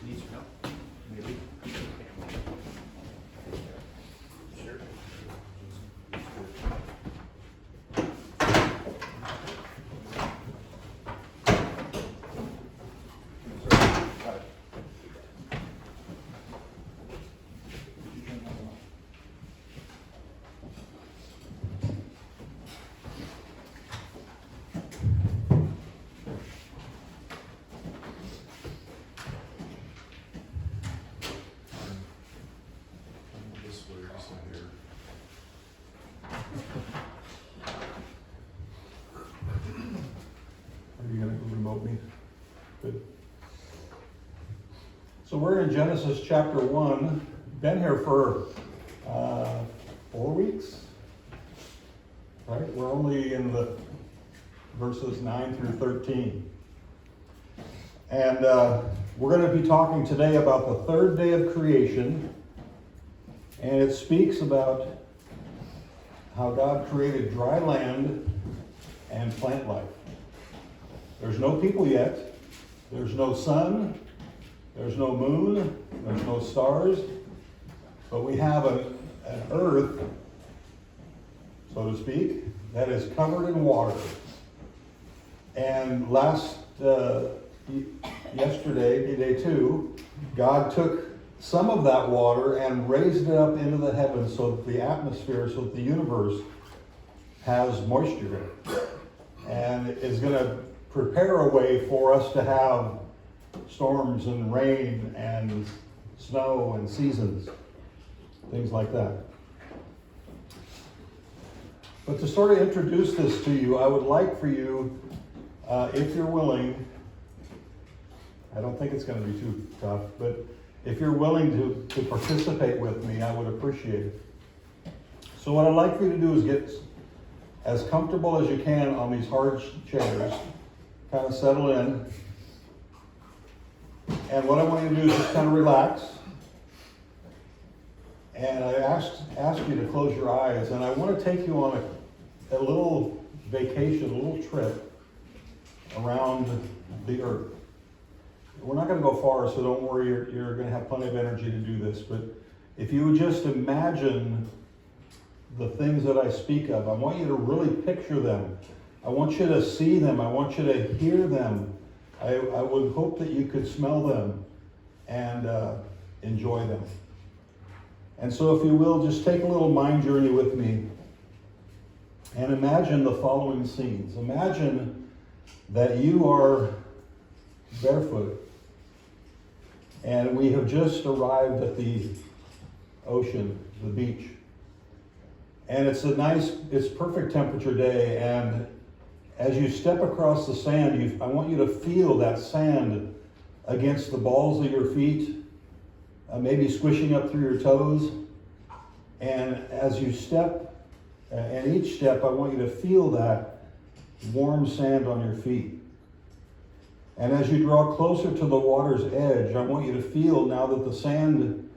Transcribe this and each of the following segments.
Need some help? Maybe. Sure. This way, this one here. Are you going to remote me? Good. So we're in Genesis chapter 1. Been here for 4 weeks, right? We're only in the verses 9 through 13. And we're going to be talking today about the third day of creation. And it speaks about how God created dry land and plant life. There's no people yet. There's no sun. There's no moon. There's no stars. But we have an earth, so to speak, that is covered in water. And yesterday, day 2, God took some of that water and raised it up into the heavens so that the atmosphere, so that the universe has moisture in it. And is going to prepare a way for us to have storms and rain and snow and seasons, things like that. But to sort of introduce this to you, I would like for you, if you're willing, I don't think it's going to be too tough, but if you're willing to participate with me, I would appreciate it. So what I'd like for you to do is get as comfortable as you can on these hard chairs, kind of settle in. And what I want you to do is just kind of relax. And I ask you to close your eyes, and I want to take you on a little vacation, a little trip around the earth. We're not going to go far, so don't worry, you're going to have plenty of energy to do this. But if you would just imagine the things that I speak of, I want you to really picture them. I want you to see them. I want you to hear them. I would hope that you could smell them and enjoy them. And so if you will, just take a little mind journey with me and imagine the following scenes. Imagine that you are barefoot and we have just arrived at the ocean, the beach. And it's perfect temperature day, and as you step across the sand, I want you to feel that sand against the balls of your feet, maybe squishing up through your toes. And as you step, and each step, I want you to feel that warm sand on your feet. And as you draw closer to the water's edge, I want you to feel now that the sand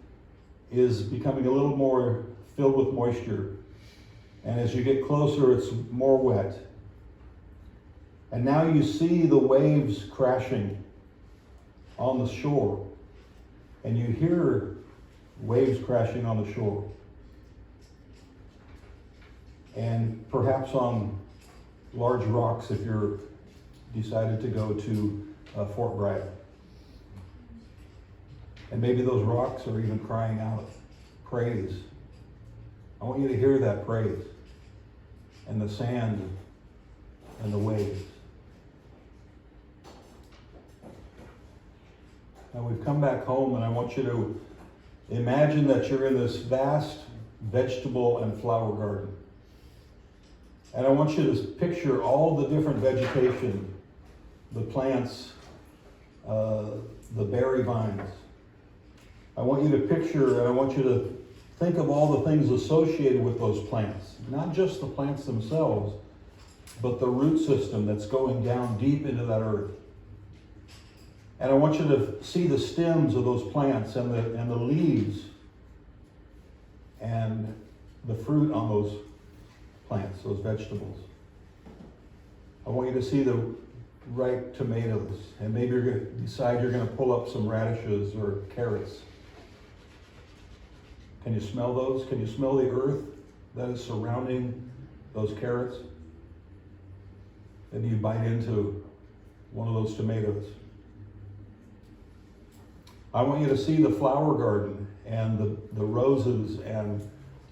is becoming a little more filled with moisture. And as you get closer, it's more wet. And now you see the waves crashing on the shore. And you hear waves crashing on the shore. And perhaps on large rocks if you're decided to go to Fort Bragg. And maybe those rocks are even crying out praise. I want you to hear that praise and the sand and the waves. Now we've come back home, and I want you to imagine that you're in this vast vegetable and flower garden. And I want you to picture all the different vegetation, the plants, the berry vines. I want you to picture, and I want you to think of all the things associated with those plants. Not just the plants themselves, but the root system that's going down deep into that earth. And I want you to see the stems of those plants and the leaves and the fruit on those plants, those vegetables. I want you to see the ripe tomatoes, and maybe you're going to decide you're going to pull up some radishes or carrots. Can you smell those? Can you smell the earth that is surrounding those carrots? Then you bite into one of those tomatoes. I want you to see the flower garden and the roses and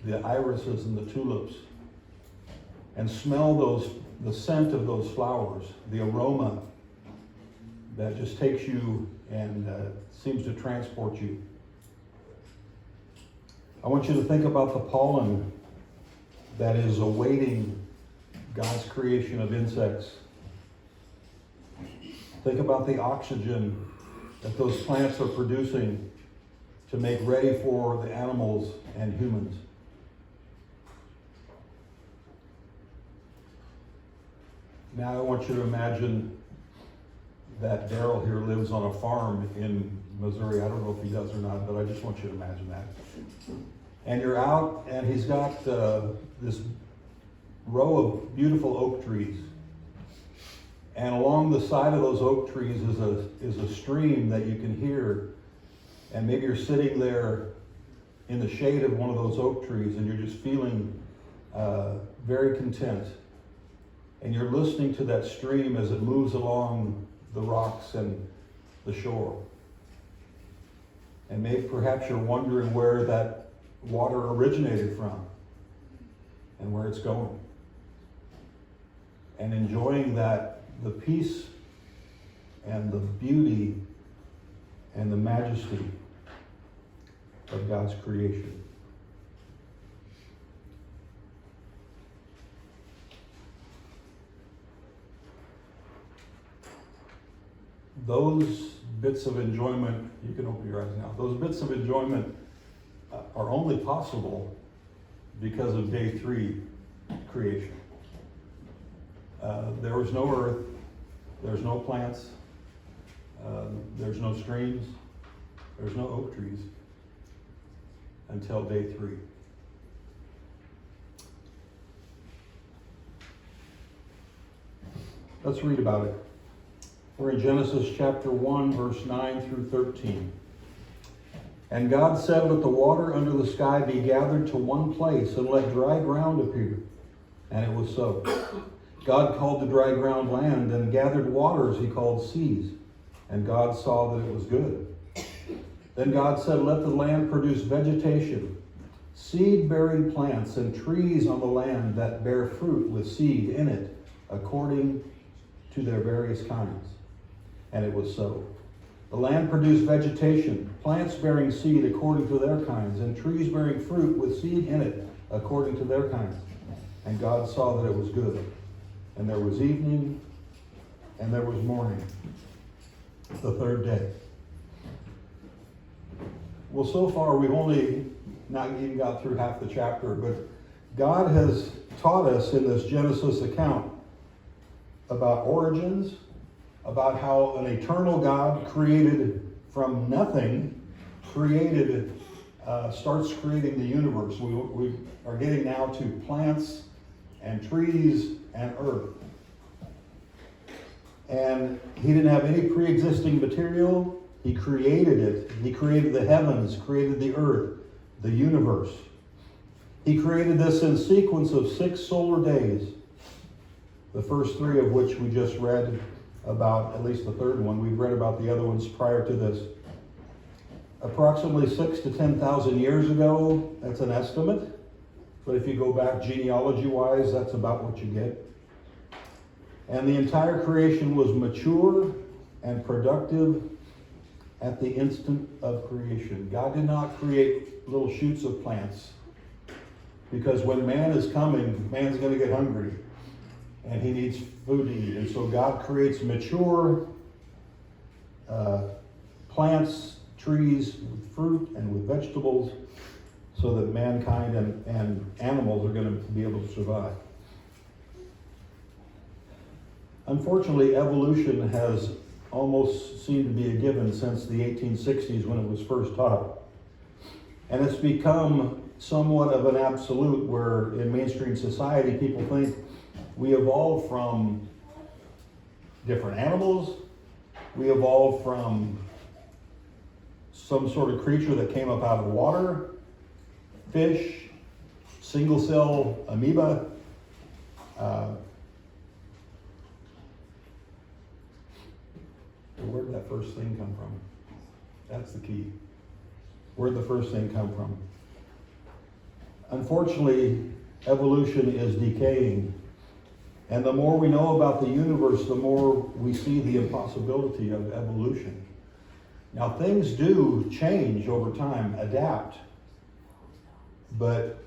the irises and the tulips, and smell the scent of those flowers, the aroma that just takes you and seems to transport you. I want you to think about the pollen that is awaiting God's creation of insects. Think about the oxygen that those plants are producing to make ready for the animals and humans. Now I want you to imagine that Daryl here lives on a farm in Missouri. I don't know if he does or not, but I just want you to imagine that. And you're out, and he's got this row of beautiful oak trees. And along the side of those oak trees is a stream that you can hear. And maybe you're sitting there in the shade of one of those oak trees, and you're just feeling very content. And you're listening to that stream as it moves along the rocks and the shore. And maybe perhaps you're wondering where that water originated from and where it's going. And enjoying the peace and the beauty and the majesty of God's creation. Those bits of enjoyment, you can open your eyes now, those bits of enjoyment are only possible because of day 3 creation. There was no earth, there's no plants, there's no streams, there's no oak trees until day 3. Let's read about it. We're in Genesis chapter 1, verse 9 through 13. And God said, "Let the water under the sky be gathered to one place, and let dry ground appear." And it was so. God called the dry ground land, and gathered waters he called seas. And God saw that it was good. Then God said, "Let the land produce vegetation, seed-bearing plants, and trees on the land that bear fruit with seed in it, according to their various kinds." And it was so. The land produced vegetation, plants bearing seed according to their kinds, and trees bearing fruit with seed in it, according to their kinds. And God saw that it was good. And there was evening, and there was morning, the 3rd day. Well, so far we've only not even got through half the chapter, but God has taught us in this Genesis account about origins, about how an eternal God created from nothing, starts creating the universe. We are getting now to plants and trees and earth. And he didn't have any pre-existing material. He created it. He created the heavens, created the earth, the universe. He created this in sequence of 6 solar days, the first 3 of which we just read about, at least the 3rd one. We've read about the other ones prior to this. Approximately 6,000 to 10,000 years ago, that's an estimate. But if you go back genealogy-wise, that's about what you get. And the entire creation was mature and productive at the instant of creation. God did not create little shoots of plants, because when man is coming, man's going to get hungry. And he needs food to eat. And so God creates mature plants, trees with fruit and with vegetables, so that mankind and animals are going to be able to survive. Unfortunately, evolution has almost seemed to be a given since the 1860s when it was first taught. And it's become somewhat of an absolute, where in mainstream society people think we evolved from different animals. We evolved from some sort of creature that came up out of water, fish, single cell amoeba. Where did that first thing come from? That's the key. Where did the first thing come from? Unfortunately, evolution is decaying. And the more we know about the universe, the more we see the impossibility of evolution. Now, things do change over time, adapt. But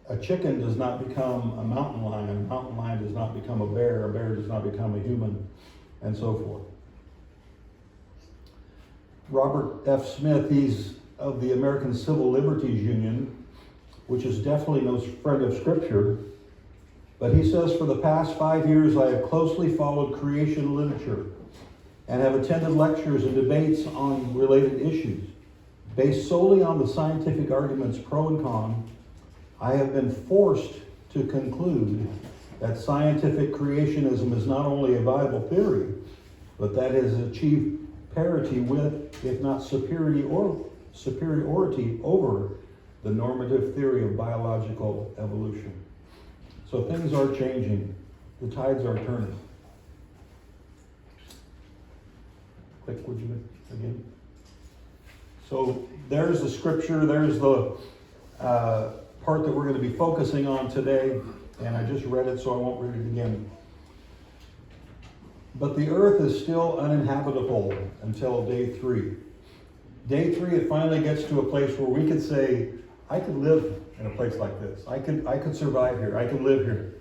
a chicken does not become a mountain lion does not become a bear does not become a human, and so forth. Robert F. Smith, he's of the American Civil Liberties Union, which is definitely no friend of Scripture. But he says, for the past 5 years, I have closely followed creation literature and have attended lectures and debates on related issues. Based solely on the scientific arguments pro and con, I have been forced to conclude that scientific creationism is not only a viable theory, but that it has achieved parity with, if not superiority over, the normative theory of biological evolution. So things are changing. The tides are turning. Click, would you, again? So there's the scripture, there's the part that we're going to be focusing on today, and I just read it, so I won't read it again. But the earth is still uninhabitable until day 3. Day 3, it finally gets to a place where we could say, I could live in a place like this. I could survive here. I could live here.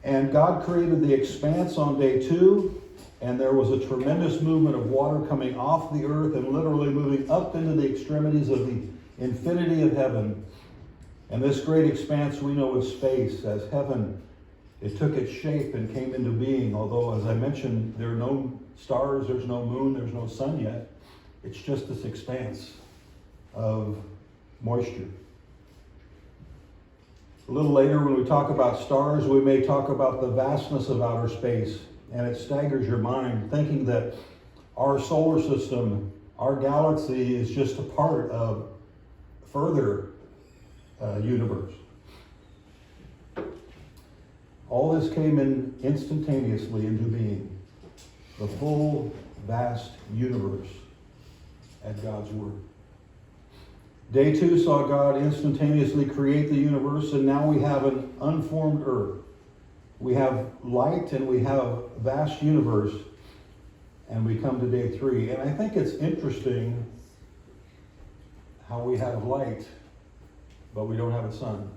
And God created the expanse on day 2, and there was a tremendous movement of water coming off the earth and literally moving up into the extremities of the infinity of heaven. And this great expanse we know as space, as heaven. It took its shape and came into being, although, as I mentioned, there are no stars, there's no moon, there's no sun yet. It's just this expanse of moisture. A little later, when we talk about stars, we may talk about the vastness of outer space, and it staggers your mind thinking that our solar system, our galaxy, is just a part of further universe. All this came in instantaneously into being. The full, vast universe at God's word. Day 2 saw God instantaneously create the universe, and now we have an unformed earth. We have light and we have a vast universe, and we come to day 3. And I think it's interesting how we have light, but we don't have a sun.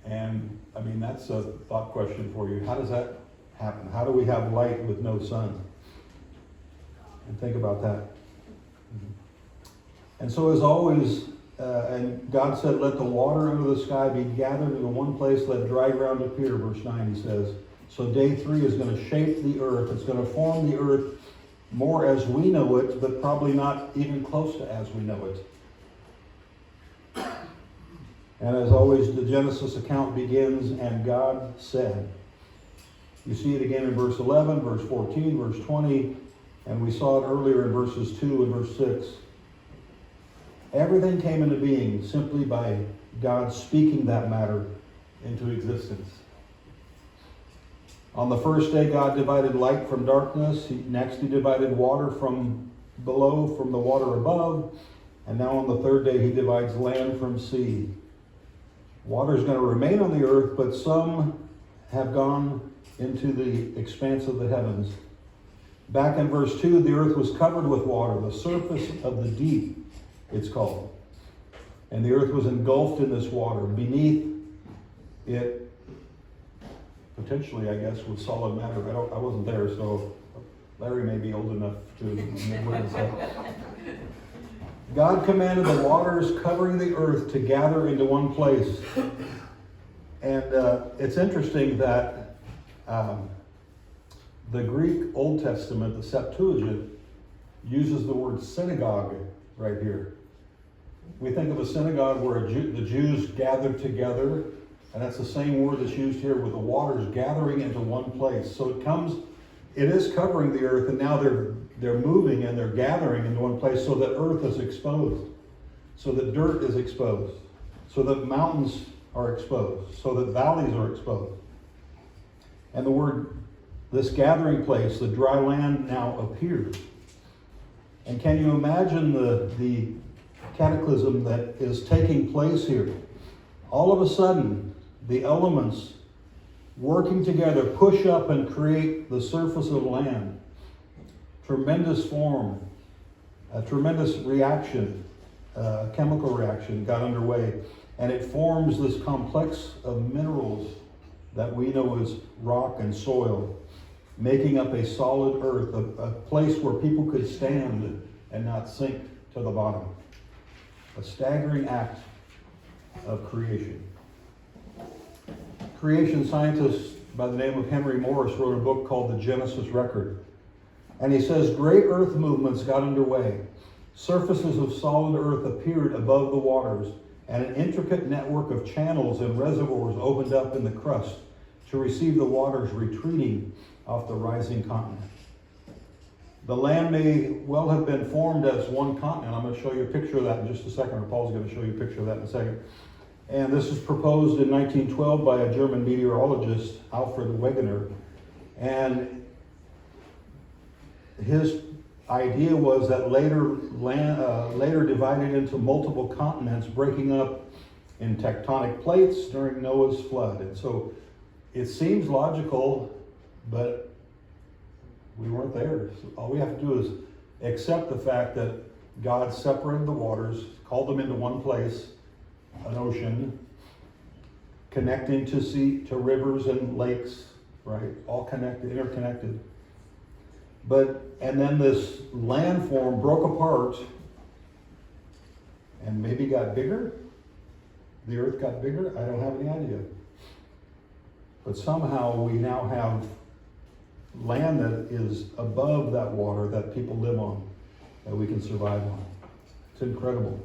And I mean, that's a thought question for you. How does that happen? How do we have light with no sun? And think about that. And so as always, and God said, let the water under the sky be gathered into one place, let dry ground appear, verse 9 he says. So day 3 is going to shape the earth. It's going to form the earth more as we know it, but probably not even close to as we know it. And as always, the Genesis account begins, and God said. You see it again in verse 11, verse 14, verse 20, and we saw it earlier in verses 2 and verse 6. Everything came into being simply by God speaking that matter into existence. On the first day, God divided light from darkness. Next, he divided water from below, from the water above. And now on the third day, he divides land from sea. Water is going to remain on the earth, but some have gone into the expanse of the heavens. Back in verse 2, the earth was covered with water, the surface of the deep, it's called. And the earth was engulfed in this water. Beneath it, potentially, I guess, was solid matter. I wasn't there, so Larry may be old enough to witness that. God commanded the waters covering the earth to gather into one place. And it's interesting that the Greek Old Testament, the Septuagint, uses the word synagogue right here. We think of a synagogue where the Jews gathered together And that's the same word that's used here with the waters gathering into one place. So it is covering the earth, and now they're moving and they're gathering into one place so that earth is exposed, so that dirt is exposed, so that mountains are exposed, so that valleys are exposed. And the word, this gathering place, the dry land now appears. And can you imagine the cataclysm that is taking place here? All of a sudden, the elements working together push up and create the surface of land. Tremendous form, a tremendous reaction, chemical reaction got underway. And it forms this complex of minerals that we know as rock and soil, making up a solid earth, a place where people could stand and not sink to the bottom. A staggering act of creation. Creation scientist by the name of Henry Morris wrote a book called The Genesis Record. And he says, great earth movements got underway. Surfaces of solid earth appeared above the waters, and an intricate network of channels and reservoirs opened up in the crust to receive the waters retreating off the rising continent. The land may well have been formed as one continent. I'm going to show you a picture of that in just a second, or Paul's going to show you a picture of that in a second. And this was proposed in 1912 by a German meteorologist, Alfred Wegener. And his idea was that later divided into multiple continents, breaking up in tectonic plates during Noah's flood. And so it seems logical, but we weren't there. So all we have to do is accept the fact that God separated the waters, called them into one place, an ocean, connecting to rivers and lakes, right? All connected, interconnected. And then this landform broke apart and maybe got bigger. The earth got bigger. I don't have any idea. But somehow we now have land that is above that water that people live on, that we can survive on. It's incredible.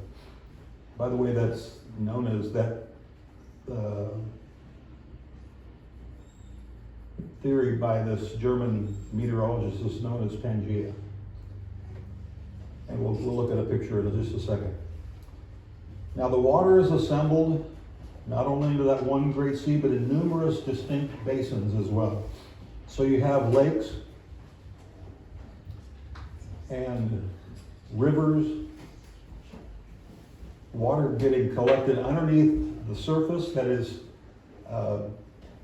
By the way, that's known as that theory by this German meteorologist is known as Pangea. And we'll look at a picture in just a second. Now the water is assembled not only into that one great sea, but in numerous distinct basins as well. So you have lakes and rivers, water getting collected underneath the surface that is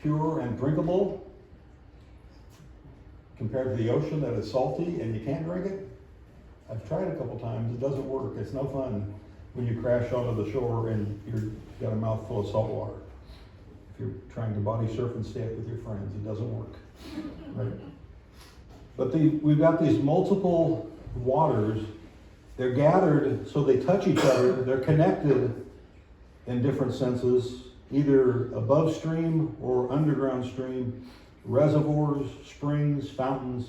pure and drinkable, compared to the ocean that is salty and you can't drink it. I've tried it a couple times. It doesn't work. It's no fun when you crash onto the shore and you've got a mouthful of salt water. If you're trying to body surf and stay up with your friends, it doesn't work. Right? But we've got these multiple waters. They're gathered so they touch each other. They're connected in different senses, either above stream or underground stream. Reservoirs, springs, fountains,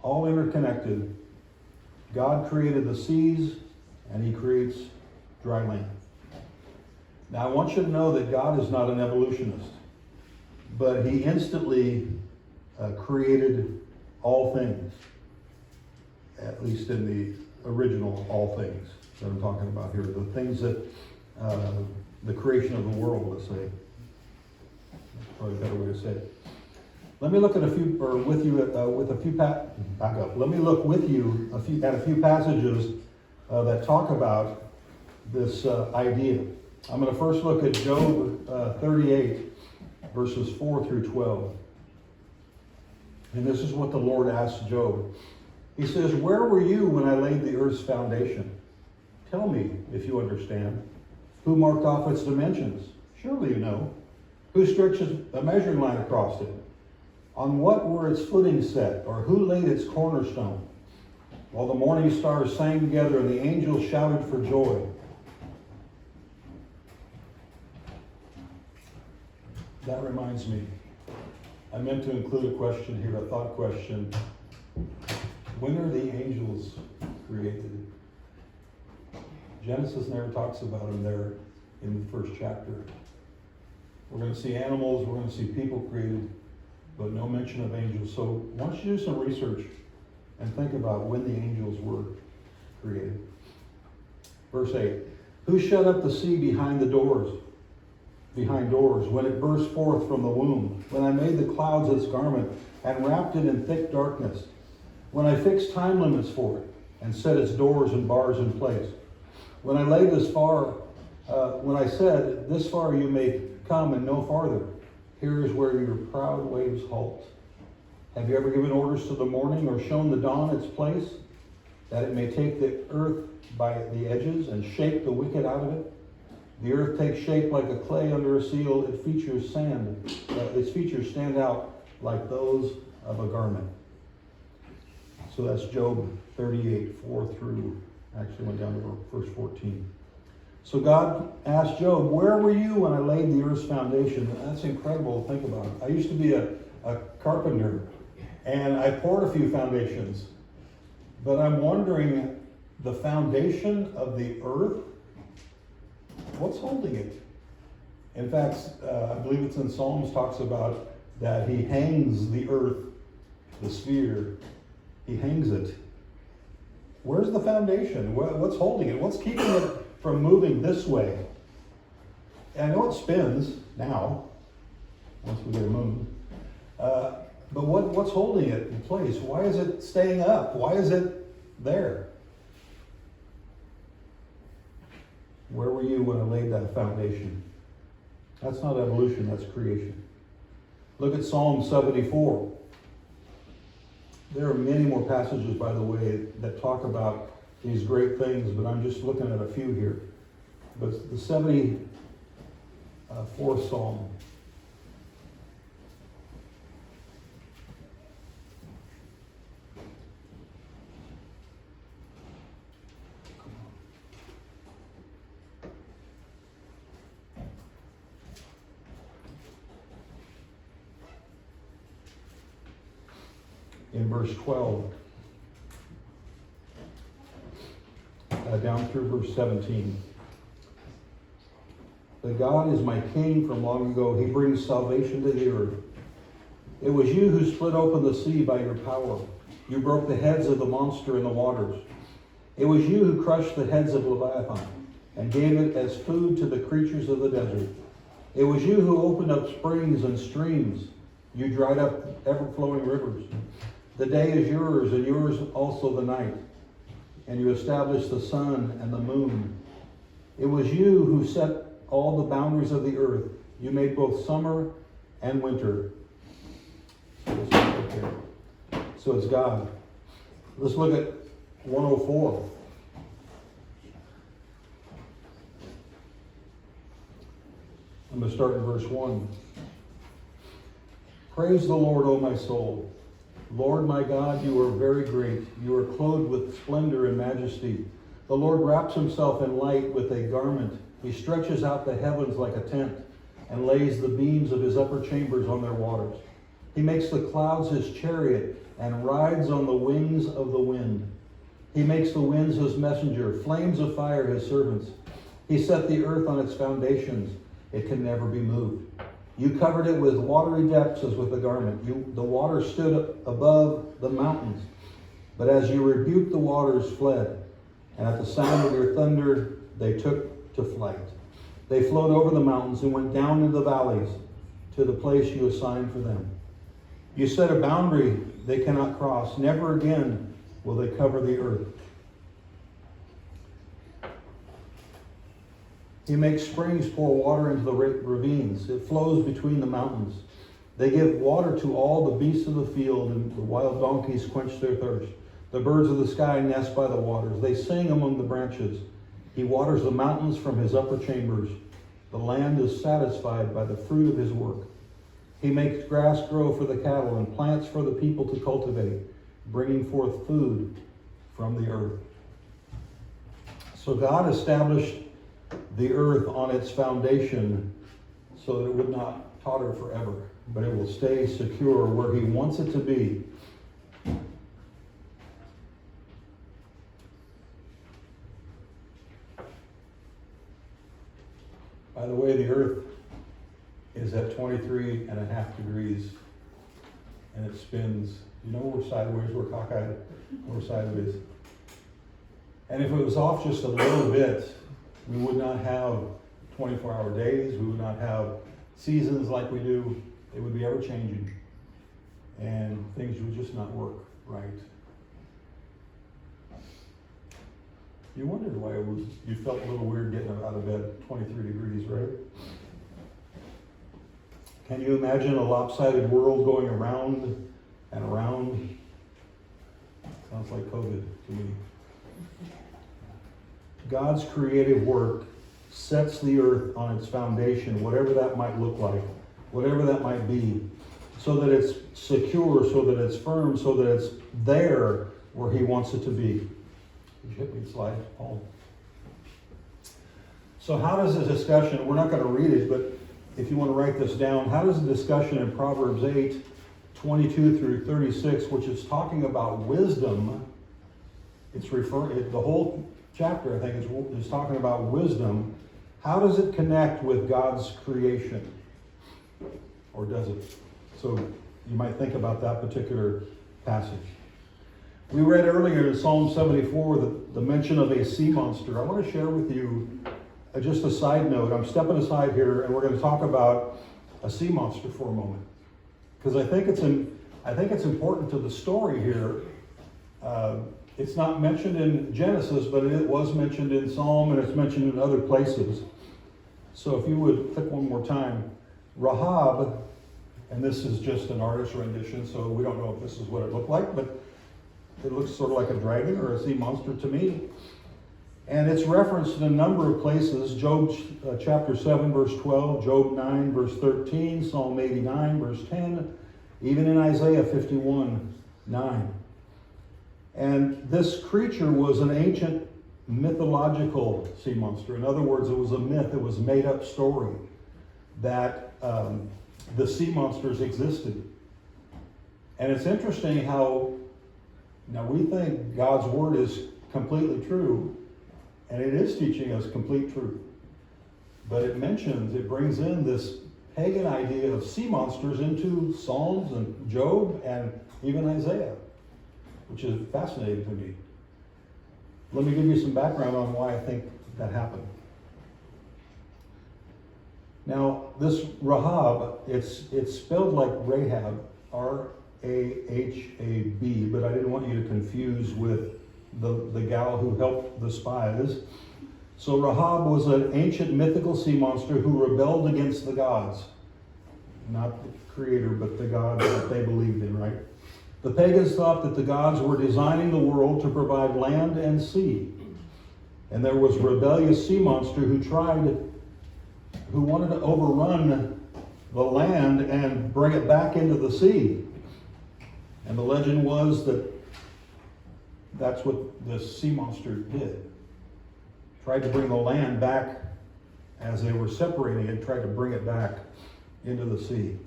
all interconnected. God created the seas, and He creates dry land. Now, I want you to know that God is not an evolutionist, but He instantly created all things, at least in the original all things that I'm talking about here. The things that, the creation of the world, let's say. That's probably a better way to say it. Let me look at a few, or with you, with a few, back up. Let me look with you at a few passages that talk about this idea. I'm going to first look at Job 38, verses 4 through 12. And this is what the Lord asked Job. He says, "Where were you when I laid the earth's foundation? Tell me if you understand. Who marked off its dimensions? Surely you know. Who stretched a measuring line across it? On what were its footings set, or who laid its cornerstone? While the morning stars sang together and the angels shouted for joy." That reminds me, I meant to include a question here, a thought question. When are the angels created? Genesis never talks about them there in the first chapter. We're going to see animals, we're going to see people created, but no mention of angels. So why don't you do some research and think about when the angels were created. Verse 8, who shut up the sea behind doors, when it burst forth from the womb, when I made the clouds its garment and wrapped it in thick darkness, when I fixed time limits for it and set its doors and bars in place, when I laid this far, when I said, this far you may come and no farther, here is where your proud waves halt. Have you ever given orders to the morning or shown the dawn its place, that it may take the earth by the edges and shake the wicked out of it? The earth takes shape like a clay under a seal. Its features stand out like those of a garment. So that's Job 38, 4 through, actually went down to verse 14. So God asked Job, where were you when I laid the earth's foundation? That's incredible to think about. I used to be a carpenter, and I poured a few foundations. But I'm wondering, the foundation of the earth, what's holding it? In fact, I believe it's in Psalms, talks about that he hangs the earth, the sphere, he hangs it. Where's the foundation? What's holding it? What's keeping it from moving this way? And I know it spins now, once we get a moon. But what's holding it in place? Why is it staying up? Why is it there? Where were you when I laid that foundation? That's not evolution, that's creation. Look at Psalm 74. There are many more passages, by the way, that talk about these great things, but I'm just looking at a few here. But the 74th Psalm. In verse 12, down through verse 17. That God is my king from long ago. He brings salvation to the earth. It was you who split open the sea by your power. You broke the heads of the monster in the waters. It was you who crushed the heads of Leviathan and gave it as food to the creatures of the desert. It was you who opened up springs and streams. You dried up ever-flowing rivers. The day is yours, and yours also the night. And you established the sun and the moon. It was you who set all the boundaries of the earth. You made both summer and winter. So it's God. Let's look at 104. I'm going to start in verse 1. Praise the Lord, O my soul. Lord my God, you are very great. You are clothed with splendor and majesty. The Lord wraps himself in light with a garment. He stretches out the heavens like a tent and lays the beams of his upper chambers on their waters. He makes the clouds his chariot and rides on the wings of the wind. He makes the winds his messenger, flames of fire his servants. He set the earth on its foundations. It can never be moved. You covered it with watery depths as with a garment. The water stood above the mountains. But as you rebuked, the waters fled. And at the sound of your thunder, they took to flight. They flowed over the mountains and went down into the valleys to the place you assigned for them. You set a boundary they cannot cross. Never again will they cover the earth. He makes springs pour water into the ravines. It flows between the mountains. They give water to all the beasts of the field, and the wild donkeys quench their thirst. The birds of the sky nest by the waters. They sing among the branches. He waters the mountains from his upper chambers. The land is satisfied by the fruit of his work. He makes grass grow for the cattle and plants for the people to cultivate, bringing forth food from the earth. So God established the earth on its foundation so that it would not totter forever, but it will stay secure where he wants it to be. By the way, the earth is at 23.5 degrees, and it spins. You know where sideways, where cockeyed, where side it is. And if it was off just a little bit, we would not have 24-hour days. We would not have seasons like we do. It would be ever changing, and things would just not work right. You wondered why it was. You felt a little weird getting out of bed at 23 degrees, right? Can you imagine a lopsided world going around and around? Sounds like COVID to me. God's creative work sets the earth on its foundation, whatever that might look like, whatever that might be, so that it's secure, so that it's firm, so that it's there where He wants it to be. Would you hit me the slide, Paul? So how does the discussion, we're not going to read it, but if you want to write this down, how does the discussion in Proverbs 8, 22 through 36, which is talking about wisdom, the whole chapter, I think, is talking about wisdom. How does it connect with God's creation? Or does it? So you might think about that particular passage. We read earlier in Psalm 74 the mention of a sea monster. I want to share with you just a side note. I'm stepping aside here, and we're going to talk about a sea monster for a moment, because I think it's important to the story here. It's not mentioned in Genesis, but it was mentioned in Psalm, and it's mentioned in other places. So if you would click one more time. Rahab, and this is just an artist's rendition, so we don't know if this is what it looked like, but it looks sort of like a dragon or a sea monster to me. And it's referenced in a number of places. Job chapter 7, verse 12, Job 9, verse 13, Psalm 89, verse 10, even in Isaiah 51, 9. And this creature was an ancient mythological sea monster. In other words, it was a myth. It was a made-up story that the sea monsters existed. And it's interesting how, now we think God's word is completely true, and it is teaching us complete truth. But it brings in this pagan idea of sea monsters into Psalms and Job and even Isaiah, which is fascinating to me. Let me give you some background on why I think that happened. Now, this Rahab, it's spelled like Rahab, R-A-H-A-B, but I didn't want you to confuse with the gal who helped the spies. So Rahab was an ancient mythical sea monster who rebelled against the gods. Not the creator, but the gods that they believed in, right? The pagans thought that the gods were designing the world to provide land and sea. And there was a rebellious sea monster who wanted to overrun the land and bring it back into the sea. And the legend was that that's what this sea monster did. Tried to bring the land back as they were separating it, tried to bring it back into the sea.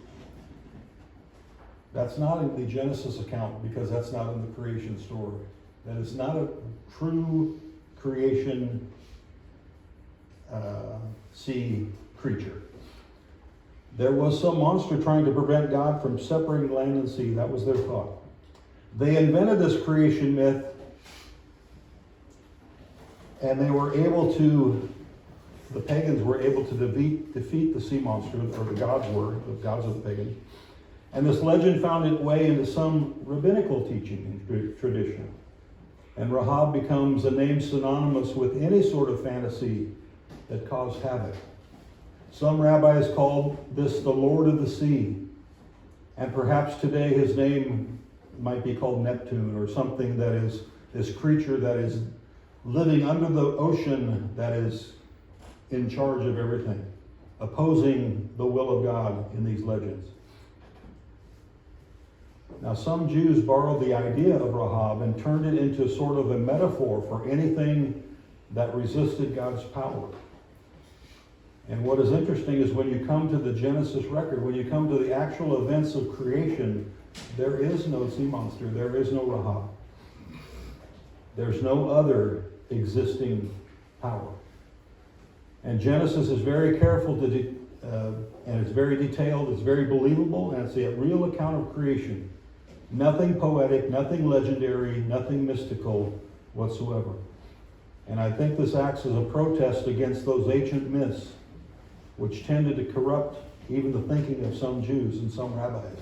That's not in the Genesis account, because that's not in the creation story. That is not a true creation sea creature. There was some monster trying to prevent God from separating land and sea. That was their thought. They invented this creation myth, and they were able to, the pagans were able to defeat the sea monster, or the gods of the pagans. And this legend found its way into some rabbinical teaching and tradition. And Rahab becomes a name synonymous with any sort of fantasy that caused havoc. Some rabbis called this the Lord of the Sea. And perhaps today his name might be called Neptune, or something that is this creature that is living under the ocean, that is in charge of everything, opposing the will of God in these legends. Now, some Jews borrowed the idea of Rahab and turned it into sort of a metaphor for anything that resisted God's power. And what is interesting is when you come to the Genesis record, when you come to the actual events of creation, there is no sea monster, there is no Rahab. There's no other existing power. And Genesis is very careful to and it's very detailed, it's very believable, and it's a real account of creation. Nothing poetic, nothing legendary, nothing mystical whatsoever. And I think this acts as a protest against those ancient myths which tended to corrupt even the thinking of some Jews and some rabbis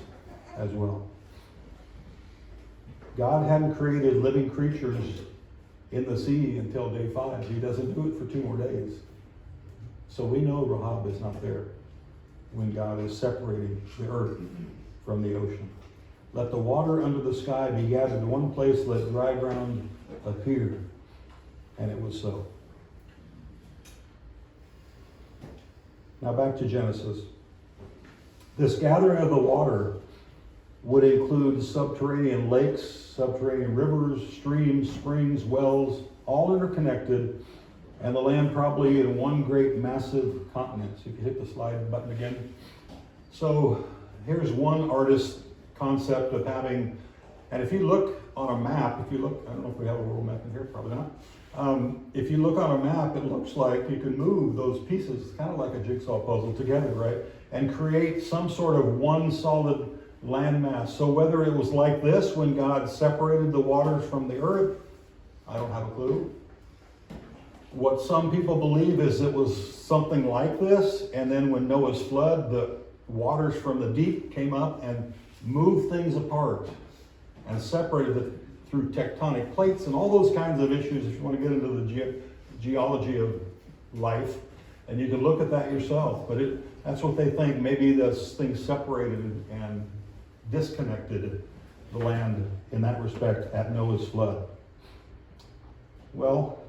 as well. God hadn't created living creatures in the sea until day 5. He doesn't do it for 2 more days. So we know Rahab is not there when God is separating the earth from the ocean. Let the water under the sky be gathered in one place, let dry ground appear. And it was so. Now back to Genesis. This gathering of the water would include subterranean lakes, subterranean rivers, streams, springs, wells, all interconnected, and the land probably in one great massive continent. So you can hit the slide button again. So here's one artist's concept of having, and if you look on a map, I don't know if we have a world map in here, probably not. If you look on a map, it looks like you can move those pieces, kind of like a jigsaw puzzle together, right? And create some sort of one solid landmass. So whether it was like this when God separated the waters from the earth, I don't have a clue. What some people believe is it was something like this, and then when Noah's flood, the waters from the deep came up and moved things apart and separated it through tectonic plates and all those kinds of issues if you want to get into the geology of life. And you can look at that yourself. But that's what they think. Maybe this thing separated and disconnected the land in that respect at Noah's flood. Well,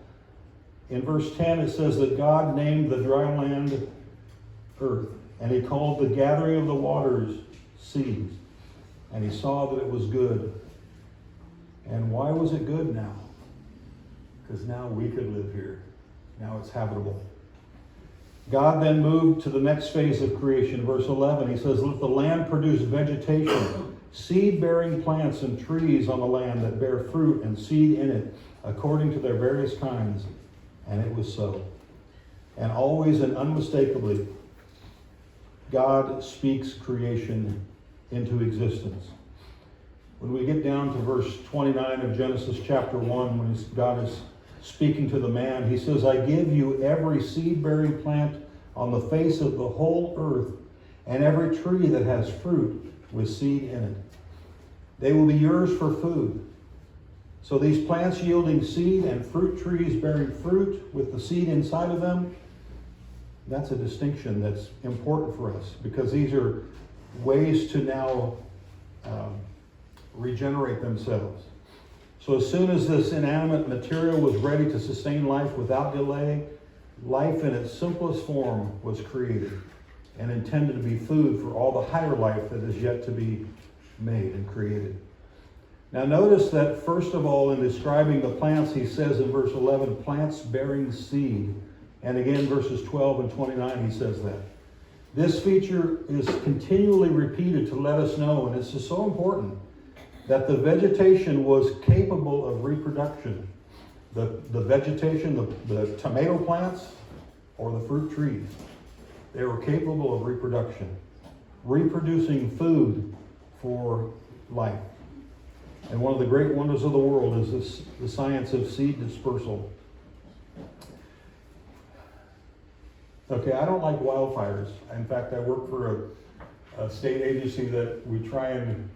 in verse 10 it says that God named the dry land earth, and he called the gathering of the waters seas, and he saw that it was good. And why was it good now? Because now we could live here. Now it's habitable. God then moved to the next phase of creation. Verse 11, he says, let the land produce vegetation, seed-bearing plants and trees on the land that bear fruit and seed in it, according to their various kinds. And it was so. And always and unmistakably, God speaks creation into existence. When we get down to verse 29 of Genesis chapter 1, when God is speaking to the man, he says, I give you every seed-bearing plant on the face of the whole earth, and every tree that has fruit with seed in it. They will be yours for food. So these plants yielding seed and fruit trees bearing fruit with the seed inside of them, that's a distinction that's important for us, because these are ways to now regenerate themselves. So as soon as this inanimate material was ready to sustain life without delay, life in its simplest form was created and intended to be food for all the higher life that is yet to be made and created. Now notice that first of all, in describing the plants, he says in verse 11, plants bearing seed. And again, verses 12 and 29, he says that. This feature is continually repeated to let us know, and this is so important, that the vegetation was capable of reproduction. The vegetation, the tomato plants or the fruit trees, they were capable of reproduction, reproducing food for life. And one of the great wonders of the world is the science of seed dispersal. Okay, I don't like wildfires. In fact, I work for a state agency that we try and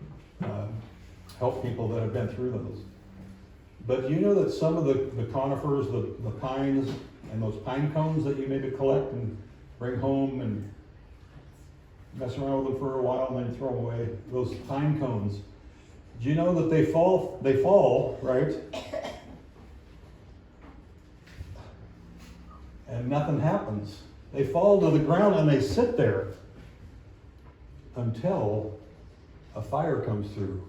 help people that have been through those. But you know that some of the conifers, the pines, and those pine cones that you maybe collect and bring home and mess around with them for a while and then throw them away, those pine cones, do you know that they fall, right? And nothing happens. They fall to the ground and they sit there until a fire comes through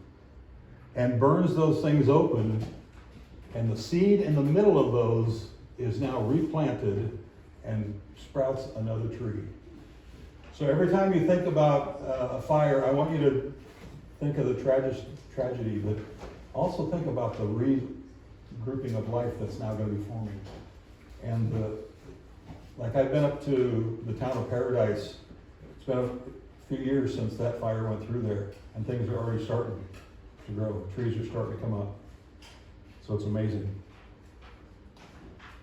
and burns those things open, and the seed in the middle of those is now replanted and sprouts another tree. So every time you think about a fire, I want you to think of the tragedy, but also think about the regrouping of life that's now going to be forming. And like I've been up to the town of Paradise been a few years since that fire went through there, and things are already starting to grow. Trees are starting to come up. So it's amazing.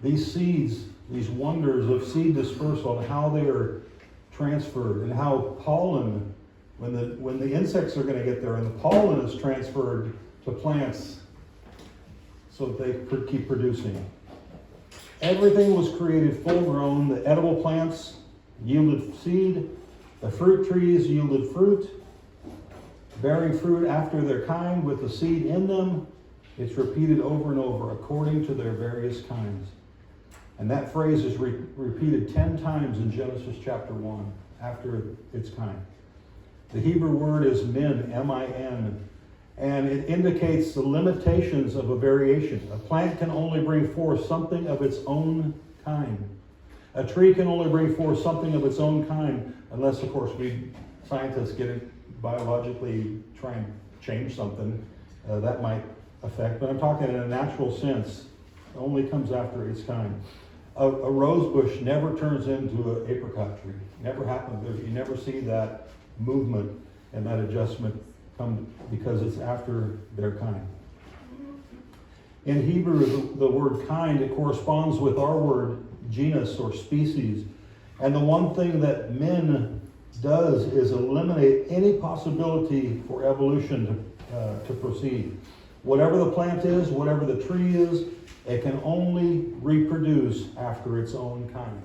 These seeds, these wonders of seed dispersal and how they are transferred, and how pollen, when the insects are going to get there, and the pollen is transferred to plants so that they keep producing. Everything was created full grown. The edible plants yielded seed. The fruit trees yielded fruit, bearing fruit after their kind with the seed in them. It's repeated over and over according to their various kinds. And that phrase is repeated 10 times in Genesis chapter 1, after its kind. The Hebrew word is min, M-I-N, and it indicates the limitations of a variation. A plant can only bring forth something of its own kind. A tree can only bring forth something of its own kind, unless, of course, we scientists get it biologically try and change something. That might affect, but I'm talking in a natural sense. It only comes after its kind. A rose bush never turns into an apricot tree. Never happens. You never see that movement and that adjustment come because it's after their kind. In Hebrew, the word kind, it corresponds with our word genus or species. And the one thing that min does is eliminate any possibility for evolution to proceed. Whatever the plant is, whatever the tree is, it can only reproduce after its own kind.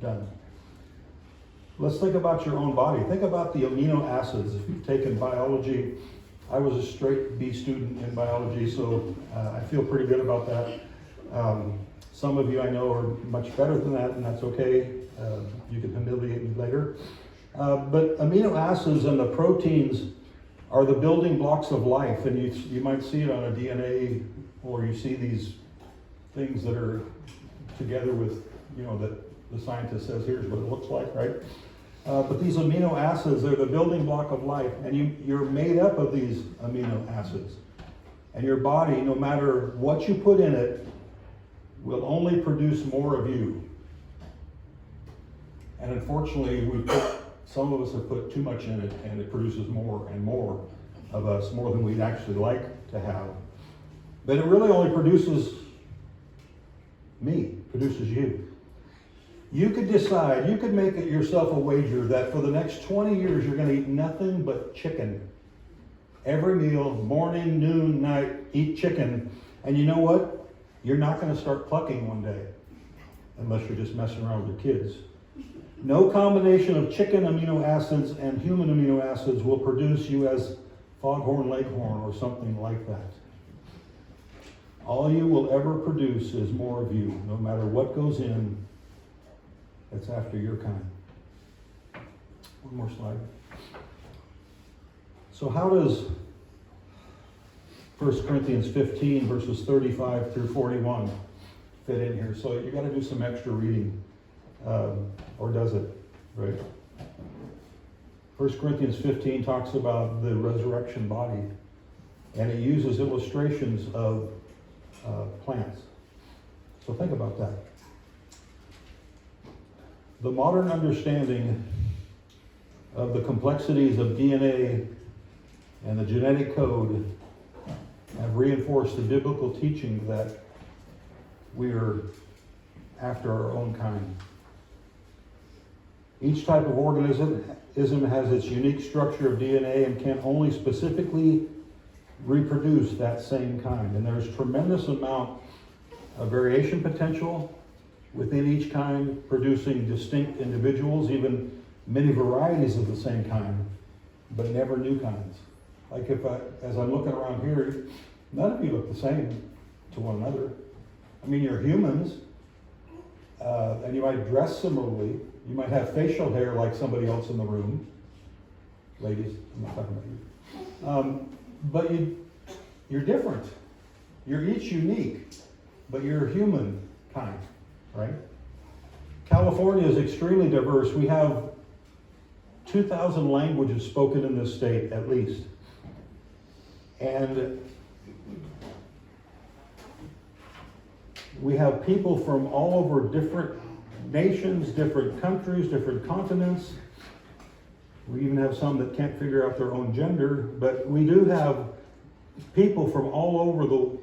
Done. Let's think about your own body. Think about the amino acids. If you've taken biology, I was a straight B student in biology, so I feel pretty good about that. Some of you I know are much better than that, and that's okay. You can humiliate me later. But amino acids and the proteins are the building blocks of life, and you might see it on a DNA, or you see these things that are together with, that the scientist says, here's what it looks like, right? But these amino acids, they're the building block of life, and you're made up of these amino acids. And your body, no matter what you put in it, will only produce more of you. And unfortunately, some of us have put too much in it, and it produces more and more of us, more than we'd actually like to have. But it really only produces me, produces you. You could decide, you could make it yourself a wager that for the next 20 years you're going to eat nothing but chicken. Every meal, morning, noon, night, eat chicken. And you know what? You're not going to start plucking one day, unless you're just messing around with your kids. No combination of chicken amino acids and human amino acids will produce you as foghorn leghorn or something like that. All you will ever produce is more of you, no matter what goes in. It's after your kind. One more slide. So how does 1 Corinthians 15 verses 35 through 41 fit in here? So you got to do some extra reading. Or does it? Right? 1 Corinthians 15 talks about the resurrection body, and it uses illustrations of plants. So think about that. The modern understanding of the complexities of DNA and the genetic code have reinforced the biblical teaching that we are after our own kind. Each type of organism has its unique structure of DNA and can only specifically reproduce that same kind. And there's tremendous amount of variation potential within each kind, producing distinct individuals, even many varieties of the same kind, but never new kinds. Like as I'm looking around here, none of you look the same to one another. I mean, you're humans, and you might dress similarly. You might have facial hair like somebody else in the room. Ladies, I'm not talking about you. But you're different. You're each unique, but you're human kind, right? California is extremely diverse. We have 2,000 languages spoken in this state, at least. And we have people from all over different nations, different countries, different continents, We even have some that can't figure out their own gender, but we do have people from all over the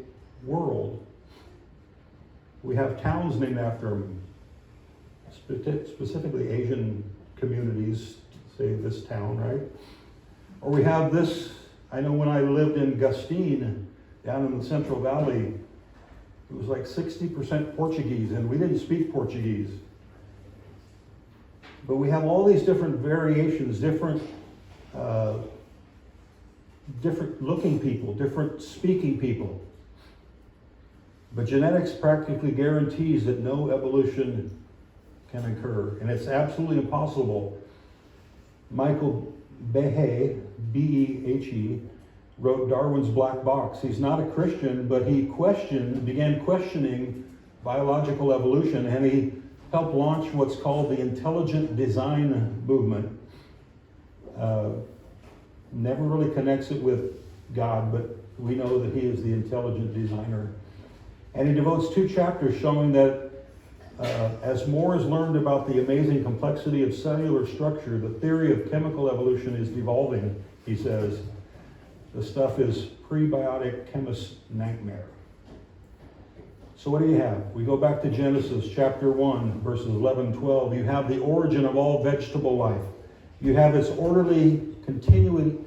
world. We have towns named after them, specifically Asian communities, say this town, right? Or we have this, I know when I lived in Gustine, down in the Central Valley, it was like 60% Portuguese, and we didn't speak Portuguese. But we have all these different variations, different looking people, different speaking people. But genetics practically guarantees that no evolution can occur, and it's absolutely impossible. Michael Behe, B-E-H-E, wrote Darwin's Black Box. He's not a Christian, but he began questioning biological evolution, and he helped launch what's called the intelligent design movement. Never really connects it with God, but we know that he is the intelligent designer. And he devotes 2 chapters showing that as more is learned about the amazing complexity of cellular structure, the theory of chemical evolution is devolving, he says. The stuff is prebiotic chemist's nightmare. So what do you have? We go back to Genesis chapter 1, verses 11 and 12. You have the origin of all vegetable life. You have its orderly, continuing,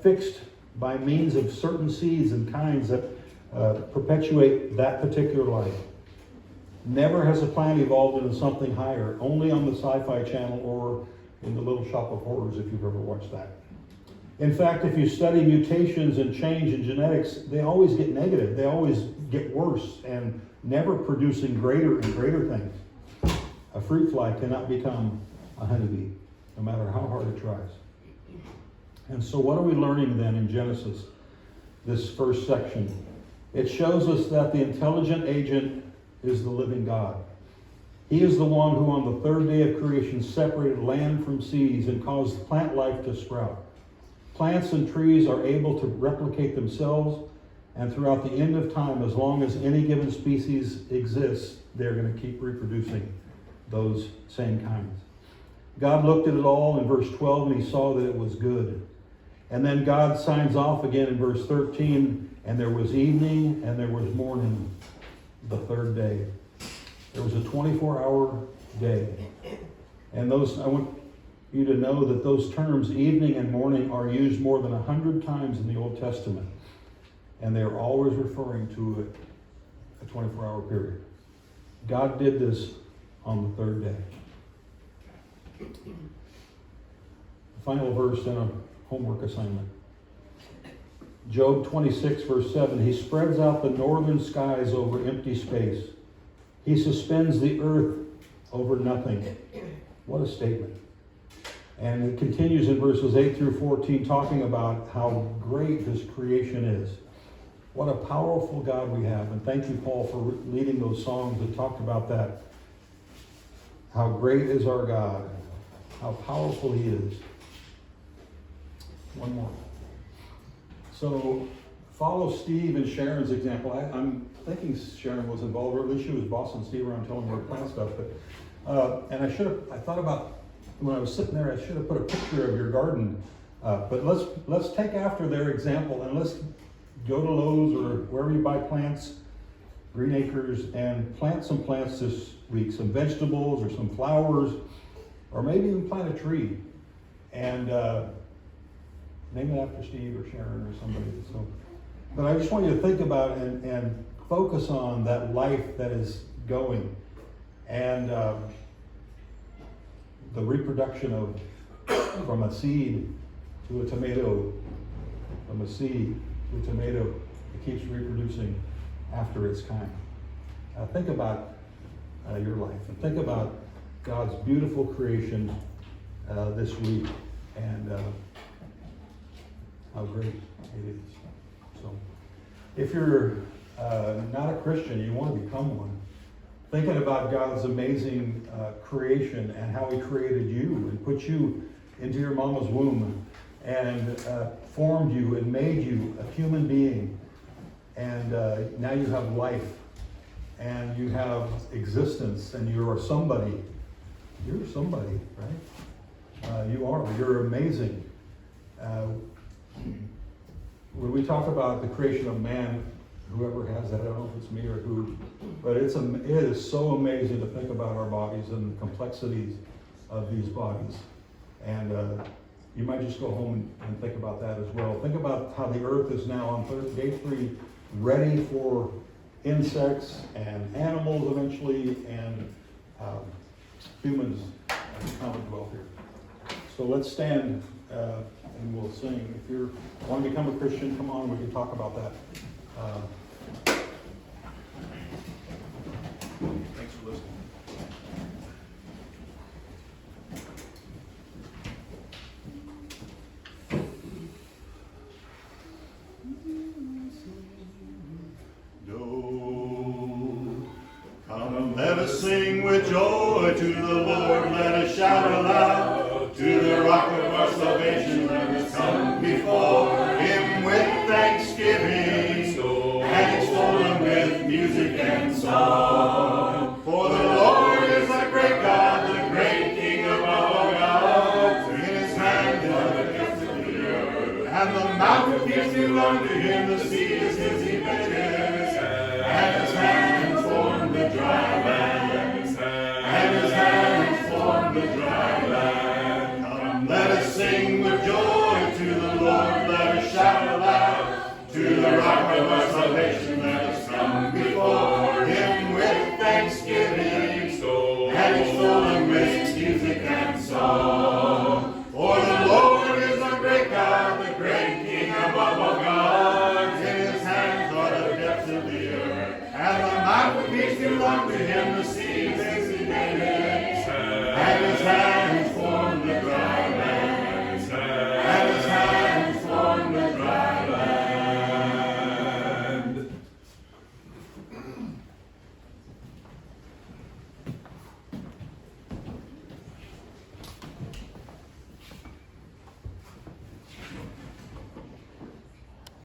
fixed by means of certain seeds and kinds that perpetuate that particular life. Never has a plant evolved into something higher, only on the Sci-Fi Channel or in the Little Shop of Horrors, if you've ever watched that. In fact, if you study mutations and change in genetics, they always get negative. They always get worse and never producing greater and greater things. A fruit fly cannot become a honeybee, no matter how hard it tries. And so what are we learning then in Genesis, this first section? It shows us that the intelligent agent is the living God. He is the one who on the 3rd day of creation separated land from seas and caused plant life to sprout. Plants and trees are able to replicate themselves, and throughout the end of time, as long as any given species exists, they're going to keep reproducing those same kinds. God looked at it all in verse 12, and he saw that it was good. And then God signs off again in verse 13, and there was evening and there was morning, the 3rd day. There was a 24-hour day. And I want you to know that those terms, evening and morning, are used more than 100 times in the Old Testament. And they are always referring to a 24-hour period. God did this on the 3rd day. The final verse in a homework assignment. Job 26, verse 7. He spreads out the northern skies over empty space. He suspends the earth over nothing. What a statement. And it continues in verses 8 through 14, talking about how great his creation is. What a powerful God we have. And thank you, Paul, for leading those songs that talked about that. How great is our God. How powerful he is. One more. So follow Steve and Sharon's example. I'm thinking Sharon was involved, or at least she was bossing Steve around telling him where to plant stuff. But and I thought about when I was sitting there, I should have put a picture of your garden. But let's take after their example, and let's go to Lowe's or wherever you buy plants, Green Acres, and plant some plants this week, some vegetables or some flowers, or maybe even plant a tree. And name it after Steve or Sharon or somebody. So, but I just want you to think about it and focus on that life that is going, and the reproduction of from a seed to a tomato, from a seed to a tomato. It keeps reproducing after its kind. Think about your life, and think about God's beautiful creation this week, and how great it is. So, if you're not a Christian, you want to become one, thinking about God's amazing creation and how he created you and put you into your mama's womb and formed you and made you a human being. And now you have life and you have existence and you are somebody. You're somebody, right? You are. You're amazing. When we talk about the creation of man, whoever has that, I don't know if it's me or who, but it is so amazing to think about our bodies and the complexities of these bodies. And you might just go home and think about that as well. Think about how the earth is now on day 3, ready for insects and animals eventually, and humans as common dwell here. So let's stand and we'll sing. If you want to become a Christian, come on, we can talk about that. Thanks for listening. Come, let us sing with joy to the Lord, let us shout aloud to the rock of our salvation, let us come before him with thanksgiving, and extol him with music and song. For the Lord is a great God, the great King of all gods. In his hand is the depths of the earth, and the mountains belong to him, the sea is his images, and his hands formed the dry land, and his hands formed the dry land. Come, let us sing with joy to the Lord, let us shout aloud to the rock of our salvation, let us come before him with thanksgiving, and extol him with music and song. For the Lord is a great God, the great King above all gods. In his hands are the depths of the earth, and the mountains belong to him, the